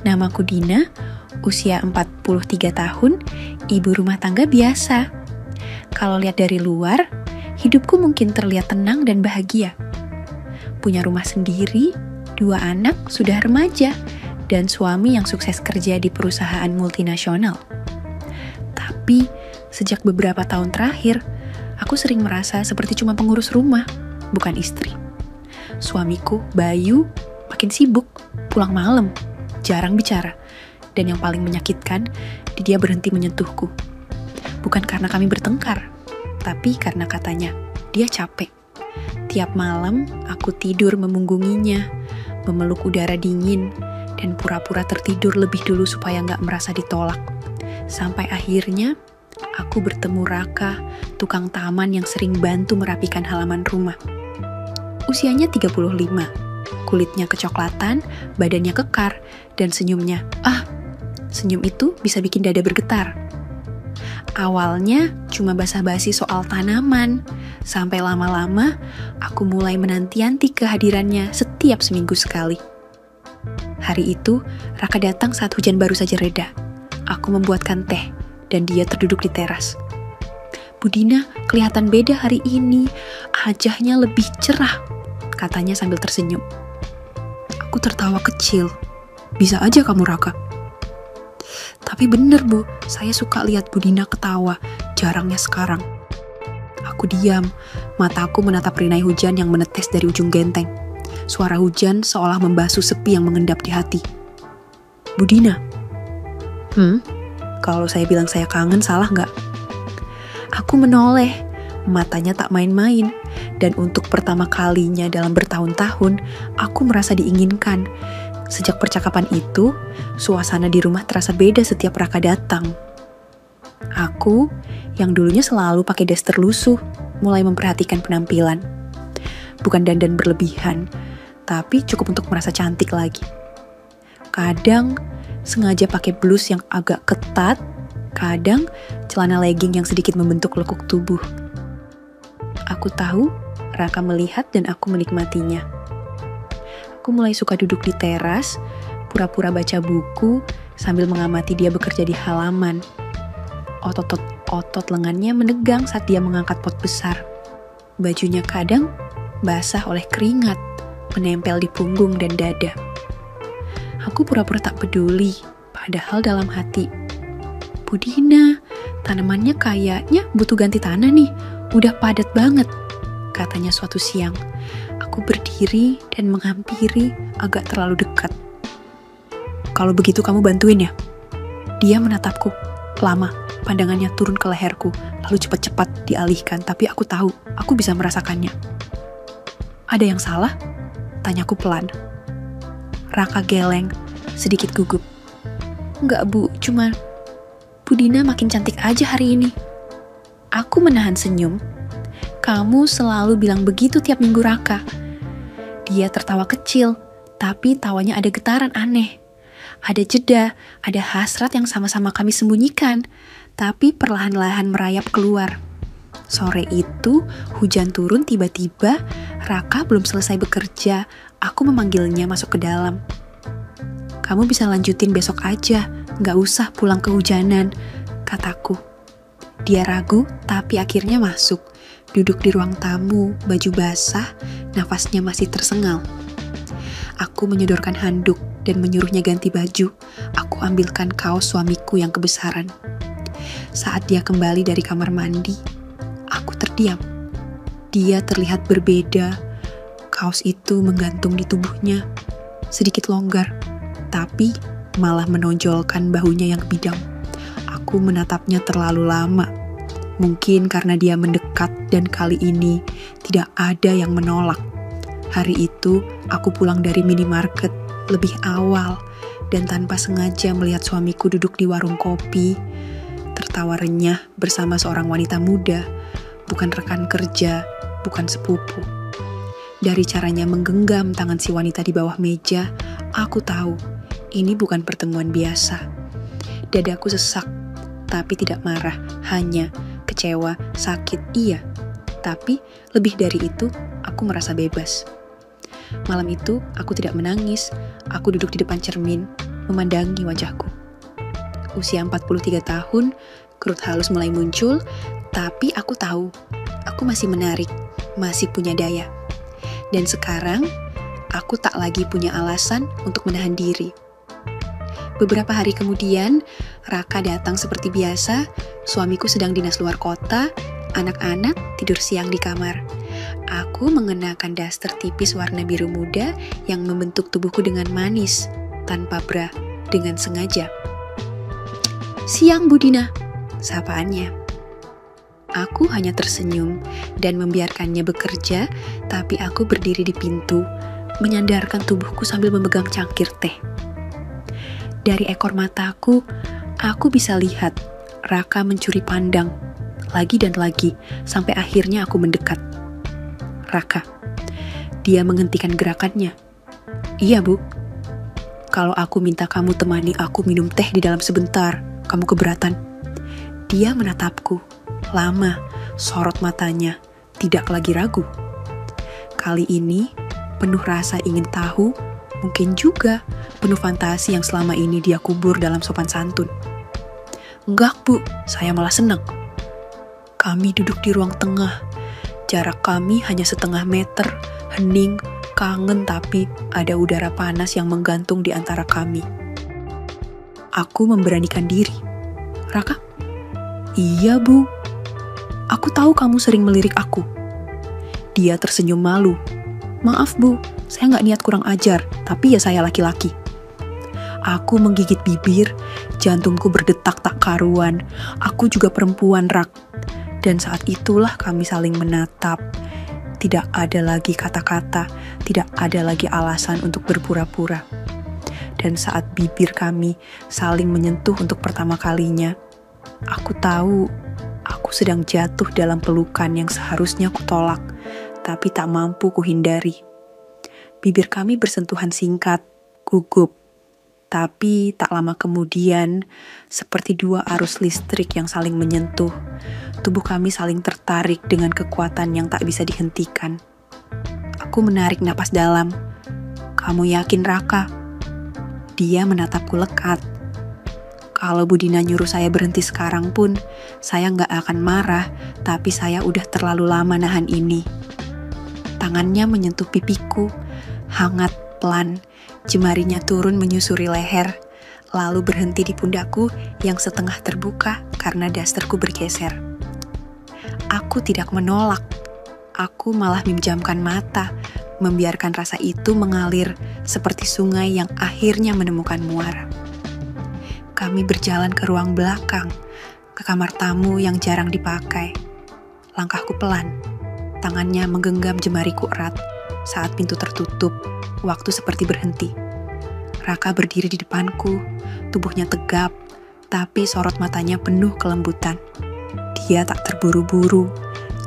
Namaku Dina, usia 43 tahun, ibu rumah tangga biasa. Kalau lihat dari luar, hidupku mungkin terlihat tenang dan bahagia. Punya rumah sendiri, 2 anak sudah remaja, dan suami yang sukses kerja di perusahaan multinasional. Tapi, sejak beberapa tahun terakhir, aku sering merasa seperti cuma pengurus rumah, bukan istri. Suamiku, Bayu, makin sibuk, pulang malam, jarang bicara, dan yang paling menyakitkan, dia berhenti menyentuhku. Bukan karena kami bertengkar, tapi karena katanya, dia capek. Tiap malam, aku tidur memunggunginya, memeluk udara dingin, dan pura-pura tertidur lebih dulu supaya nggak merasa ditolak. Sampai akhirnya, aku bertemu Raka, tukang taman yang sering bantu merapikan halaman rumah. Usianya 35, kulitnya kecoklatan, badannya kekar, dan senyumnya, senyum itu bisa bikin dada bergetar. Awalnya cuma basa-basi soal tanaman, sampai lama-lama aku mulai menanti-nanti kehadirannya setiap seminggu sekali. Hari itu, Raka datang saat hujan baru saja reda. Aku membuatkan teh, dan dia terduduk di teras. "Bu Dina, kelihatan beda hari ini, wajahnya lebih cerah," katanya sambil tersenyum. Aku tertawa kecil. "Bisa aja kamu, Raka." "Tapi bener, Bu, saya suka lihat Bu Dina ketawa, jarangnya sekarang." Aku diam, mataku menatap rinai hujan yang menetes dari ujung genteng. Suara hujan seolah membasuh sepi yang mengendap di hati. "Bu Dina." Kalau saya bilang saya kangen, salah nggak?" Aku menoleh, matanya tak main-main, dan untuk pertama kalinya dalam bertahun-tahun, aku merasa diinginkan. Sejak percakapan itu, suasana di rumah terasa beda setiap Raka datang. Aku, yang dulunya selalu pakai daster lusuh, mulai memperhatikan penampilan. Bukan dandan berlebihan, tapi cukup untuk merasa cantik lagi. Kadang, sengaja pakai blus yang agak ketat, kadang celana legging yang sedikit membentuk lekuk tubuh. Aku tahu, Raka melihat dan aku menikmatinya. Aku mulai suka duduk di teras, pura-pura baca buku, sambil mengamati dia bekerja di halaman. Otot lengannya menegang saat dia mengangkat pot besar. Bajunya kadang basah oleh keringat, menempel di punggung dan dada. Aku pura-pura tak peduli, padahal dalam hati, "Bu Dina, tanamannya kayaknya butuh ganti tanah nih, udah padat banget," katanya suatu siang. Aku berdiri dan menghampiri agak terlalu dekat. "Kalau begitu kamu bantuin ya?" Dia menatapku lama, pandangannya turun ke leherku, lalu cepat-cepat dialihkan, tapi aku tahu, aku bisa merasakannya. "Ada yang salah?" tanyaku pelan. Raka geleng, sedikit gugup. "Enggak, Bu, cuma Bu Dina makin cantik aja hari ini." Aku menahan senyum. "Kamu selalu bilang begitu tiap minggu, Raka." Dia tertawa kecil, tapi tawanya ada getaran aneh. Ada jeda, ada hasrat yang sama-sama kami sembunyikan, tapi perlahan-lahan merayap keluar. Sore itu, hujan turun tiba-tiba, Raka belum selesai bekerja, aku memanggilnya masuk ke dalam. "Kamu bisa lanjutin besok aja, gak usah pulang kehujanan," kataku. Dia ragu, tapi akhirnya masuk. Duduk di ruang tamu, baju basah, nafasnya masih tersengal. Aku menyodorkan handuk dan menyuruhnya ganti baju. Aku ambilkan kaos suamiku yang kebesaran. Saat dia kembali dari kamar mandi, aku terdiam. Dia terlihat berbeda. Kaos itu menggantung di tubuhnya, sedikit longgar, tapi malah menonjolkan bahunya yang bidang. Aku menatapnya terlalu lama. Mungkin karena dia mendekat dan kali ini tidak ada yang menolak. Hari itu aku pulang dari minimarket lebih awal dan tanpa sengaja melihat suamiku duduk di warung kopi, tertawa renyah bersama seorang wanita muda, bukan rekan kerja, bukan sepupu. Dari caranya menggenggam tangan si wanita di bawah meja, aku tahu ini bukan pertemuan biasa. Dadaku sesak, tapi tidak marah, hanya kecewa, sakit, iya. Tapi lebih dari itu, aku merasa bebas. Malam itu, aku tidak menangis. Aku duduk di depan cermin, memandangi wajahku. Usia 43 tahun, kerut halus mulai muncul, tapi aku tahu, aku masih menarik, masih punya daya. Dan sekarang, aku tak lagi punya alasan untuk menahan diri. Beberapa hari kemudian, Raka datang seperti biasa, suamiku sedang dinas luar kota, anak-anak tidur siang di kamar. Aku mengenakan daster tipis warna biru muda yang membentuk tubuhku dengan manis, tanpa bra, dengan sengaja. "Siang, Bu Dina," sapaannya. Aku hanya tersenyum dan membiarkannya bekerja, tapi aku berdiri di pintu, menyandarkan tubuhku sambil memegang cangkir teh. Dari ekor mataku, aku bisa lihat Raka mencuri pandang, lagi dan lagi, sampai akhirnya aku mendekat. "Raka." Dia menghentikan gerakannya. "Iya, Bu." "Kalau aku minta kamu temani aku minum teh di dalam sebentar, kamu keberatan?" Dia menatapku, lama, sorot matanya, tidak lagi ragu. Kali ini, penuh rasa ingin tahu, mungkin juga penuh fantasi yang selama ini dia kubur dalam sopan santun. "Enggak, Bu, saya malah senang." Kami duduk di ruang tengah. Jarak kami hanya setengah meter, hening, kangen, tapi ada udara panas yang menggantung di antara kami. Aku memberanikan diri. "Raka?" "Iya, Bu. Aku tahu kamu sering melirik aku." Dia tersenyum malu. "Maaf, Bu, saya nggak niat kurang ajar, tapi ya saya laki-laki." Aku menggigit bibir, jantungku berdetak tak karuan. Aku juga perempuan, Rak. Dan saat itulah kami saling menatap. Tidak ada lagi kata-kata, tidak ada lagi alasan untuk berpura-pura. Dan saat bibir kami saling menyentuh untuk pertama kalinya, aku tahu aku sedang jatuh dalam pelukan yang seharusnya kutolak, tapi tak mampu kuhindari. Bibir kami bersentuhan singkat, gugup. Tapi tak lama kemudian, seperti dua arus listrik yang saling menyentuh, tubuh kami saling tertarik dengan kekuatan yang tak bisa dihentikan. Aku menarik napas dalam. "Kamu yakin, Raka?" Dia menatapku lekat. Kalau Bu Dina nyuruh saya berhenti sekarang pun, saya nggak akan marah, tapi saya udah terlalu lama nahan ini. Tangannya menyentuh pipiku, hangat, pelan. Jemarinya turun menyusuri leher, lalu berhenti di pundakku yang setengah terbuka karena dasterku bergeser. Aku tidak menolak. Aku malah memejamkan mata, membiarkan rasa itu mengalir seperti sungai yang akhirnya menemukan muara. Kami berjalan ke ruang belakang, ke kamar tamu yang jarang dipakai. Langkahku pelan, tangannya menggenggam jemariku erat. Saat pintu tertutup, waktu seperti berhenti. Raka berdiri di depanku, tubuhnya tegap, tapi sorot matanya penuh kelembutan. Dia tak terburu-buru,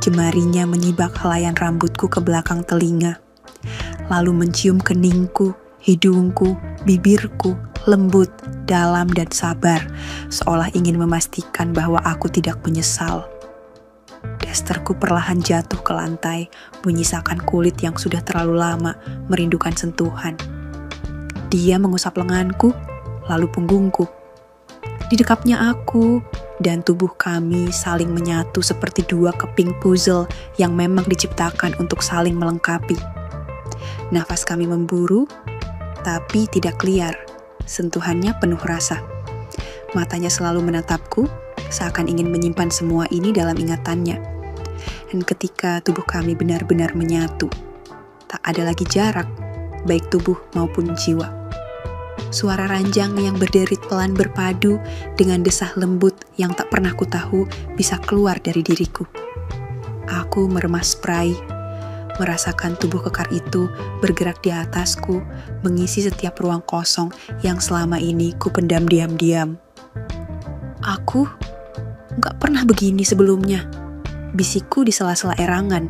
jemarinya menyibak helaian rambutku ke belakang telinga, lalu mencium keningku, hidungku, bibirku, lembut, dalam dan sabar, seolah ingin memastikan bahwa aku tidak menyesal. Dasterku perlahan jatuh ke lantai, menyisakan kulit yang sudah terlalu lama merindukan sentuhan. Dia mengusap lenganku, lalu punggungku. Didekapnya aku, dan tubuh kami saling menyatu seperti dua keping puzzle yang memang diciptakan untuk saling melengkapi. Nafas kami memburu, tapi tidak liar. Sentuhannya penuh rasa. Matanya selalu menatapku, seakan ingin menyimpan semua ini dalam ingatannya. Dan ketika tubuh kami benar-benar menyatu, tak ada lagi jarak, baik tubuh maupun jiwa. Suara ranjang yang berderit pelan berpadu dengan desah lembut yang tak pernah kutahu bisa keluar dari diriku. Aku meremas spray, merasakan tubuh kekar itu bergerak di atasku, mengisi setiap ruang kosong yang selama ini ku pendam diam-diam. Aku gak pernah begini sebelumnya, bisikku di sela-sela erangan.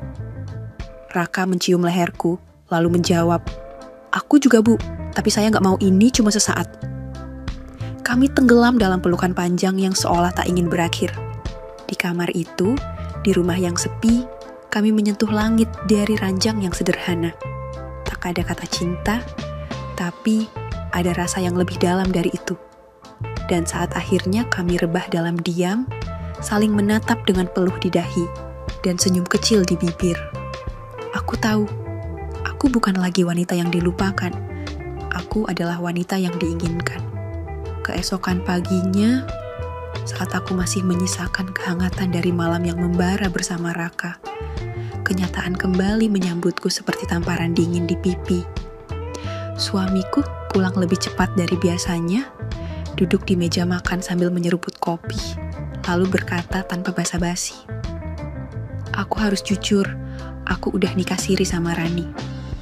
Raka mencium leherku, lalu menjawab, "Aku juga, Bu, tapi saya gak mau ini cuma sesaat." Kami tenggelam dalam pelukan panjang yang seolah tak ingin berakhir. Di kamar itu, di rumah yang sepi, kami menyentuh langit dari ranjang yang sederhana. Tak ada kata cinta, tapi ada rasa yang lebih dalam dari itu. Dan saat akhirnya kami rebah dalam diam, saling menatap dengan peluh di dahi dan senyum kecil di bibir. Aku tahu, aku bukan lagi wanita yang dilupakan. Aku adalah wanita yang diinginkan. Keesokan paginya, saat aku masih menyisakan kehangatan dari malam yang membara bersama Raka, kenyataan kembali menyambutku seperti tamparan dingin di pipi. Suamiku pulang lebih cepat dari biasanya, duduk di meja makan sambil menyeruput kopi, lalu berkata tanpa basa-basi, "Aku harus jujur, aku udah nikah siri sama Rani,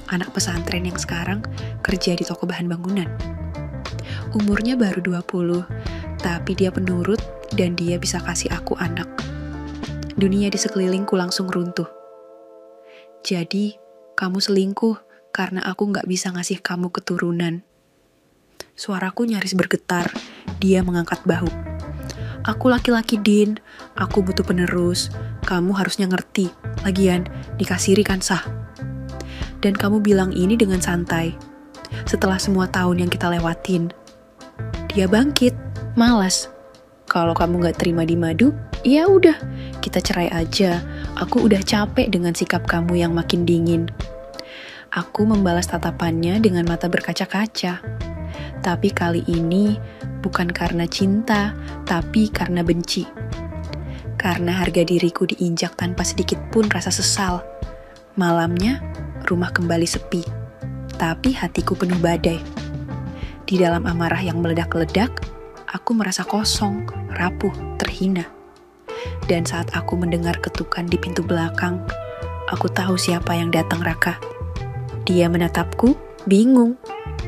anak pesantren yang sekarang kerja di toko bahan bangunan. Umurnya baru 20, tapi dia penurut dan dia bisa kasih aku anak. Dunia di sekelilingku langsung runtuh. Jadi, kamu selingkuh karena aku gak bisa ngasih kamu keturunan." Suaraku nyaris bergetar, dia mengangkat bahu. "Aku laki-laki, Din, aku butuh penerus, kamu harusnya ngerti, lagian nikah siri kan sah. Dan kamu bilang ini dengan santai, setelah semua tahun yang kita lewatin." Dia bangkit, malas. "Kalau kamu gak terima di madu, ya udah, kita cerai aja. Aku udah capek dengan sikap kamu yang makin dingin." Aku membalas tatapannya dengan mata berkaca-kaca. Tapi kali ini bukan karena cinta, tapi karena benci. Karena harga diriku diinjak tanpa sedikit pun rasa sesal. Malamnya, rumah kembali sepi. Tapi hatiku penuh badai. Di dalam amarah yang meledak-ledak, aku merasa kosong, rapuh, terhina. Dan saat aku mendengar ketukan di pintu belakang, aku tahu siapa yang datang, Raka. Dia menatapku, bingung.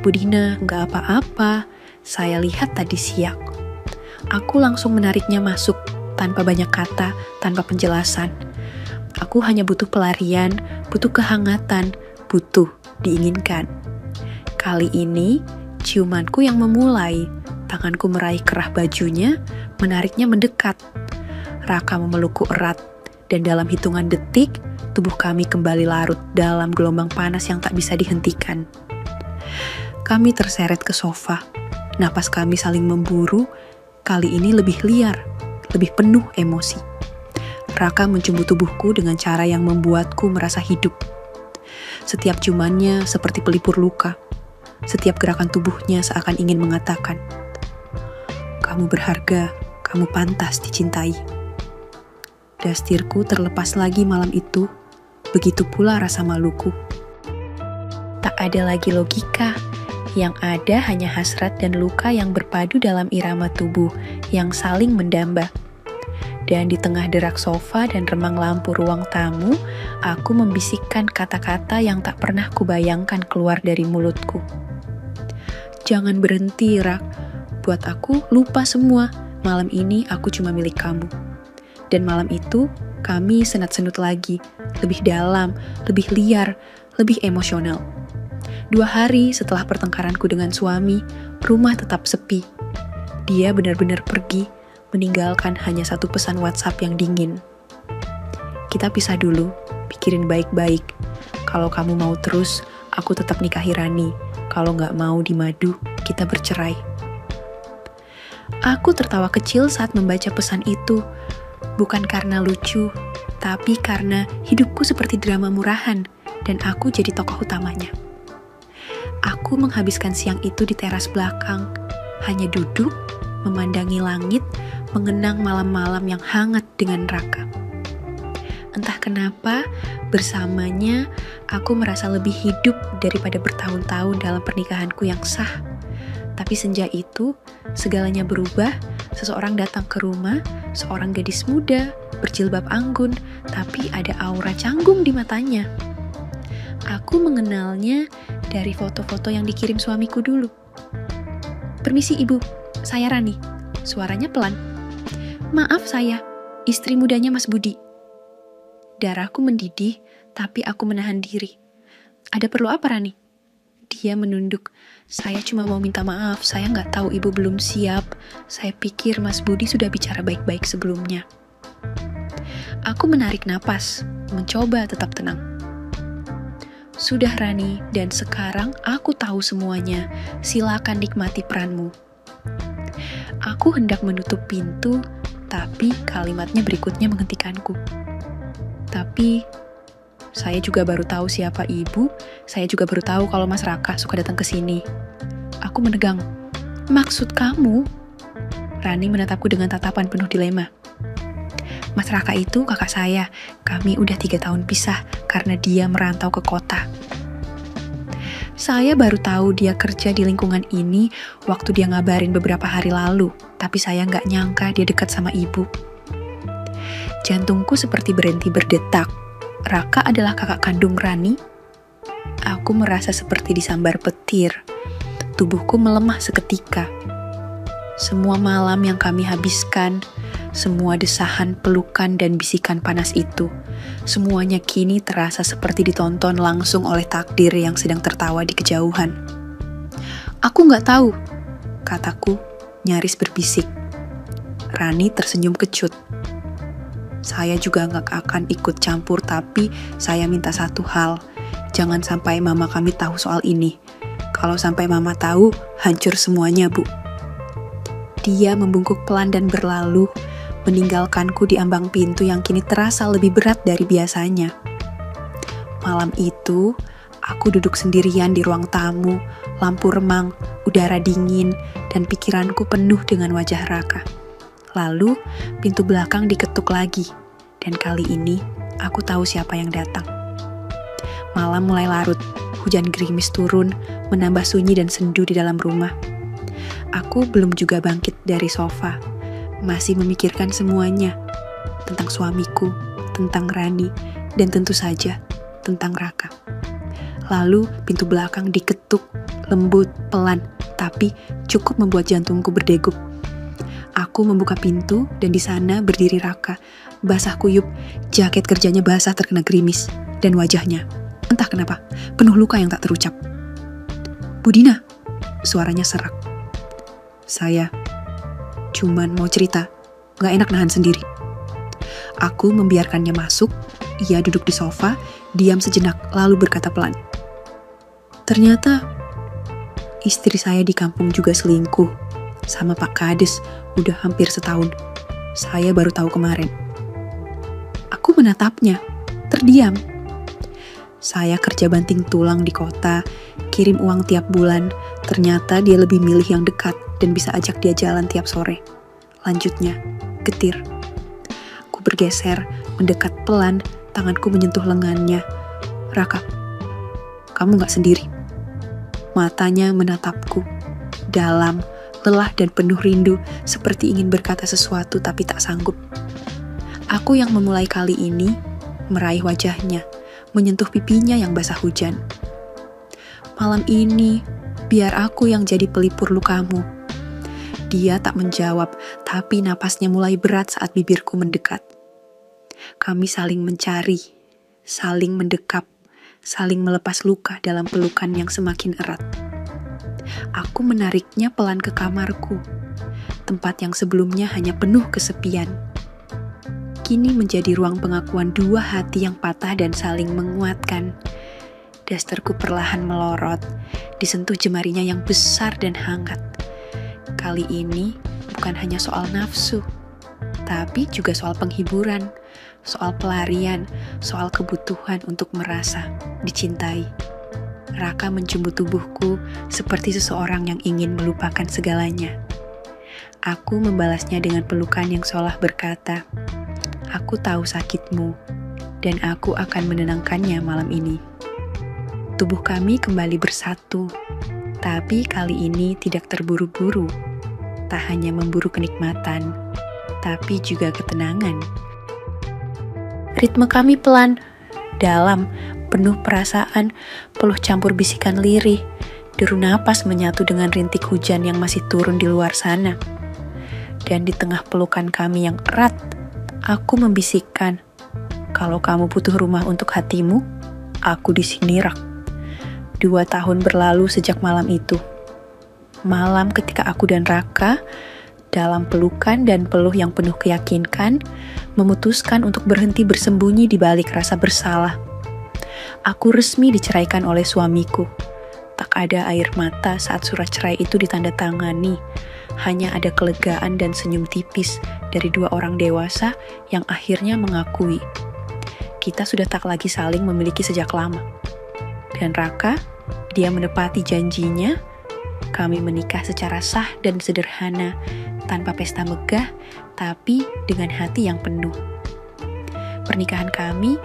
"Budina, gak apa-apa, saya lihat tadi siang." Aku langsung menariknya masuk, tanpa banyak kata, tanpa penjelasan. Aku hanya butuh pelarian, butuh kehangatan, butuh diinginkan. Kali ini, ciumanku yang memulai, tanganku meraih kerah bajunya, menariknya mendekat. Raka memelukku erat, dan dalam hitungan detik, tubuh kami kembali larut dalam gelombang panas yang tak bisa dihentikan. Kami terseret ke sofa, napas kami saling memburu, kali ini lebih liar, lebih penuh emosi. Raka mencumbu tubuhku dengan cara yang membuatku merasa hidup. Setiap ciumannya seperti pelipur luka. Setiap gerakan tubuhnya seakan ingin mengatakan, "Kamu berharga, kamu pantas dicintai." Dastirku terlepas lagi malam itu, begitu pula rasa maluku. Tak ada lagi logika, yang ada hanya hasrat dan luka yang berpadu dalam irama tubuh yang saling mendamba. Dan di tengah derak sofa dan remang lampu ruang tamu, aku membisikkan kata-kata yang tak pernah kubayangkan keluar dari mulutku. "Jangan berhenti, Rak. Buat aku, lupa semua. Malam ini aku cuma milik kamu." Dan malam itu, kami senat-senut lagi. Lebih dalam, lebih liar, lebih emosional. 2 hari setelah pertengkaranku dengan suami, rumah tetap sepi. Dia benar-benar pergi, meninggalkan hanya satu pesan WhatsApp yang dingin. "Kita pisah dulu, pikirin baik-baik. Kalau kamu mau terus, aku tetap nikahi Rani. Kalau nggak mau di madu, kita bercerai." Aku tertawa kecil saat membaca pesan itu. Bukan karena lucu, tapi karena hidupku seperti drama murahan, dan aku jadi tokoh utamanya. Aku menghabiskan siang itu di teras belakang, hanya duduk, memandangi langit, mengenang malam-malam yang hangat dengan Raka. Entah kenapa, bersamanya aku merasa lebih hidup daripada bertahun-tahun dalam pernikahanku yang sah. Tapi senja itu, segalanya berubah. Seseorang datang ke rumah, seorang gadis muda, berjilbab anggun, tapi ada aura canggung di matanya. Aku mengenalnya dari foto-foto yang dikirim suamiku dulu. "Permisi ibu, saya Rani." Suaranya pelan. "Maaf saya, istri mudanya Mas Budi." Darahku mendidih, tapi aku menahan diri. "Ada perlu apa, Rani?" Dia menunduk. "Saya cuma mau minta maaf, saya nggak tahu ibu belum siap. Saya pikir Mas Budi sudah bicara baik-baik sebelumnya." Aku menarik napas, mencoba tetap tenang. Sudah Rani, dan sekarang aku tahu semuanya. Silakan nikmati peranmu. Aku hendak menutup pintu, tapi kalimatnya berikutnya menghentikanku. Tapi, saya juga baru tahu siapa ibu, saya juga baru tahu kalau Mas Raka suka datang ke sini. Aku menegang. Maksud kamu? Rani menatapku dengan tatapan penuh dilema. Mas Raka itu kakak saya, kami udah 3 tahun pisah karena dia merantau ke kota. Saya baru tahu dia kerja di lingkungan ini waktu dia ngabarin beberapa hari lalu, tapi saya nggak nyangka dia dekat sama ibu. Jantungku seperti berhenti berdetak. Raka adalah kakak kandung Rani? Aku merasa seperti disambar petir. Tubuhku melemah seketika. Semua malam yang kami habiskan, semua desahan, pelukan, dan bisikan panas itu, semuanya kini terasa seperti ditonton langsung oleh takdir yang sedang tertawa di kejauhan. Aku nggak tahu, kataku, nyaris berbisik. Rani tersenyum kecut. Saya juga nggak akan ikut campur, tapi saya minta satu hal, jangan sampai mama kami tahu soal ini. Kalau sampai mama tahu, hancur semuanya, Bu. Dia membungkuk pelan dan berlalu, meninggalkanku di ambang pintu yang kini terasa lebih berat dari biasanya. Malam itu, aku duduk sendirian di ruang tamu, lampu remang, udara dingin, dan pikiranku penuh dengan wajah Raka. Lalu, pintu belakang diketuk lagi, dan kali ini aku tahu siapa yang datang. Malam mulai larut, hujan gerimis turun, menambah sunyi dan sendu di dalam rumah. Aku belum juga bangkit dari sofa, masih memikirkan semuanya, tentang suamiku, tentang Rani, dan tentu saja tentang Raka. Lalu pintu belakang diketuk, lembut, pelan, tapi cukup membuat jantungku berdegup. Aku membuka pintu dan di sana berdiri Raka, basah kuyup, jaket kerjanya basah terkena gerimis, dan wajahnya, entah kenapa, penuh luka yang tak terucap. "Budina," suaranya serak. "Saya cuman mau cerita, gak enak nahan sendiri." Aku membiarkannya masuk, ia duduk di sofa, diam sejenak, lalu berkata pelan. "Ternyata, istri saya di kampung juga selingkuh, sama Pak Kades, udah hampir setahun. Saya baru tahu kemarin." Aku menatapnya, terdiam. Saya kerja banting tulang di kota, kirim uang tiap bulan, ternyata dia lebih milih yang dekat dan bisa ajak dia jalan tiap sore. Lanjutnya, getir. Aku bergeser, mendekat pelan, tanganku menyentuh lengannya. "Raka, kamu gak sendiri." Matanya menatapku, dalam, lelah dan penuh rindu, seperti ingin berkata sesuatu tapi tak sanggup. Aku yang memulai kali ini, meraih wajahnya, menyentuh pipinya yang basah hujan. "Malam ini, biar aku yang jadi pelipur lukamu." Dia tak menjawab, tapi napasnya mulai berat saat bibirku mendekat. Kami saling mencari, saling mendekap, saling melepas luka dalam pelukan yang semakin erat. Aku menariknya pelan ke kamarku, tempat yang sebelumnya hanya penuh kesepian. Kini menjadi ruang pengakuan dua hati yang patah dan saling menguatkan. Dasterku perlahan melorot, disentuh jemarinya yang besar dan hangat. Kali ini bukan hanya soal nafsu, tapi juga soal penghiburan, soal pelarian, soal kebutuhan untuk merasa dicintai. Raka mencumbu tubuhku seperti seseorang yang ingin melupakan segalanya. Aku membalasnya dengan pelukan yang seolah berkata, "Aku tahu sakitmu, dan aku akan menenangkannya malam ini." Tubuh kami kembali bersatu, tapi kali ini tidak terburu-buru. Tak hanya memburu kenikmatan, tapi juga ketenangan. Ritme kami pelan, dalam, penuh perasaan, peluh campur bisikan lirih, deru napas menyatu dengan rintik hujan yang masih turun di luar sana. Dan di tengah pelukan kami yang erat, aku membisikkan, "Kalau kamu butuh rumah untuk hatimu, aku di sini, Rak." 2 tahun berlalu sejak malam itu. Malam ketika aku dan Raka, dalam pelukan dan peluh yang penuh keyakinan, memutuskan untuk berhenti bersembunyi di balik rasa bersalah. Aku resmi diceraikan oleh suamiku. Tak ada air mata saat surat cerai itu ditandatangani. Hanya ada kelegaan dan senyum tipis dari dua orang dewasa yang akhirnya mengakui kita sudah tak lagi saling memiliki sejak lama. Dan Raka, dia menepati janjinya. Kami menikah secara sah dan sederhana, tanpa pesta megah, tapi dengan hati yang penuh. Pernikahan kami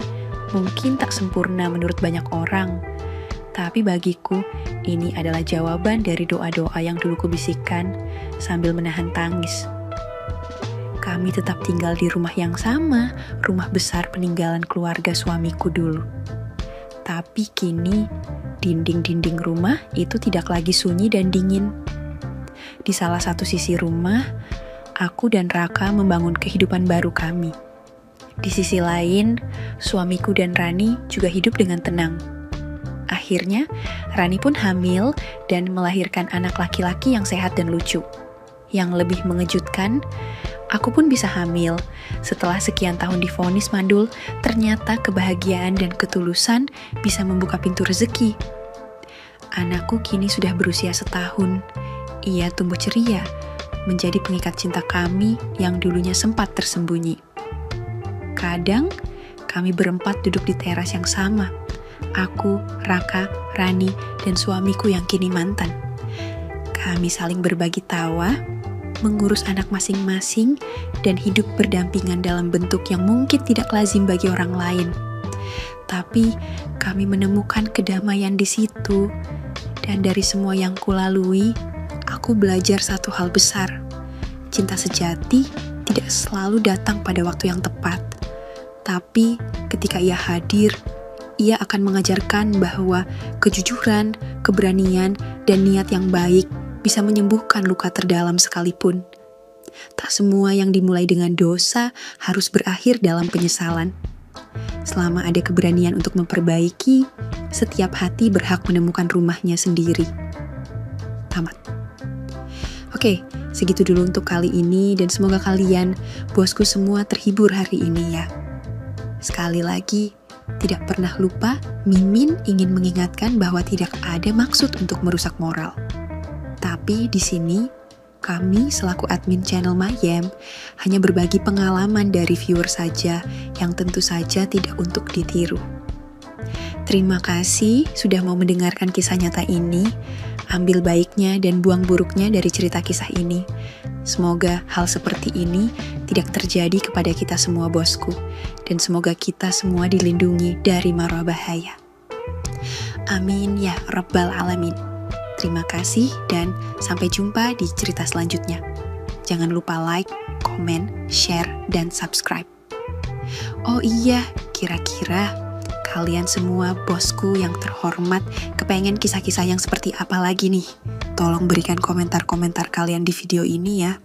mungkin tak sempurna menurut banyak orang, tapi bagiku ini adalah jawaban dari doa-doa yang dulu kubisikkan sambil menahan tangis. Kami tetap tinggal di rumah yang sama, rumah besar peninggalan keluarga suamiku dulu. Tapi kini, dinding-dinding rumah itu tidak lagi sunyi dan dingin. Di salah satu sisi rumah, aku dan Raka membangun kehidupan baru kami. Di sisi lain, suamiku dan Rani juga hidup dengan tenang. Akhirnya, Rani pun hamil dan melahirkan anak laki-laki yang sehat dan lucu. Yang lebih mengejutkan, aku pun bisa hamil. Setelah sekian tahun divonis mandul, ternyata kebahagiaan dan ketulusan bisa membuka pintu rezeki. Anakku kini sudah berusia 1 tahun. Ia tumbuh ceria, menjadi pengikat cinta kami yang dulunya sempat tersembunyi. Kadang, kami berempat duduk di teras yang sama. Aku, Raka, Rani, dan suamiku yang kini mantan. Kami saling berbagi tawa, mengurus anak masing-masing, dan hidup berdampingan dalam bentuk yang mungkin tidak lazim bagi orang lain. Tapi kami menemukan kedamaian di situ, dan dari semua yang kulalui, aku belajar satu hal besar. Cinta sejati tidak selalu datang pada waktu yang tepat, tapi ketika ia hadir, ia akan mengajarkan bahwa kejujuran, keberanian, dan niat yang baik bisa menyembuhkan luka terdalam sekalipun. Tak semua yang dimulai dengan dosa harus berakhir dalam penyesalan. Selama ada keberanian untuk memperbaiki, setiap hati berhak menemukan rumahnya sendiri. Tamat. Oke, segitu dulu untuk kali ini dan semoga kalian, bosku semua terhibur hari ini ya. Sekali lagi, tidak pernah lupa, Mimin ingin mengingatkan bahwa tidak ada maksud untuk merusak moral. Tapi di sini, kami selaku admin channel Mayem hanya berbagi pengalaman dari viewer saja yang tentu saja tidak untuk ditiru. Terima kasih sudah mau mendengarkan kisah nyata ini. Ambil baiknya dan buang buruknya dari cerita kisah ini. Semoga hal seperti ini tidak terjadi kepada kita semua bosku. Dan semoga kita semua dilindungi dari mara bahaya. Amin ya Rabbal Alamin. Terima kasih dan sampai jumpa di cerita selanjutnya. Jangan lupa like, komen, share, dan subscribe. Oh iya, kira-kira kalian semua bosku yang terhormat kepengen kisah-kisah yang seperti apa lagi nih? Tolong berikan komentar-komentar kalian di video ini ya.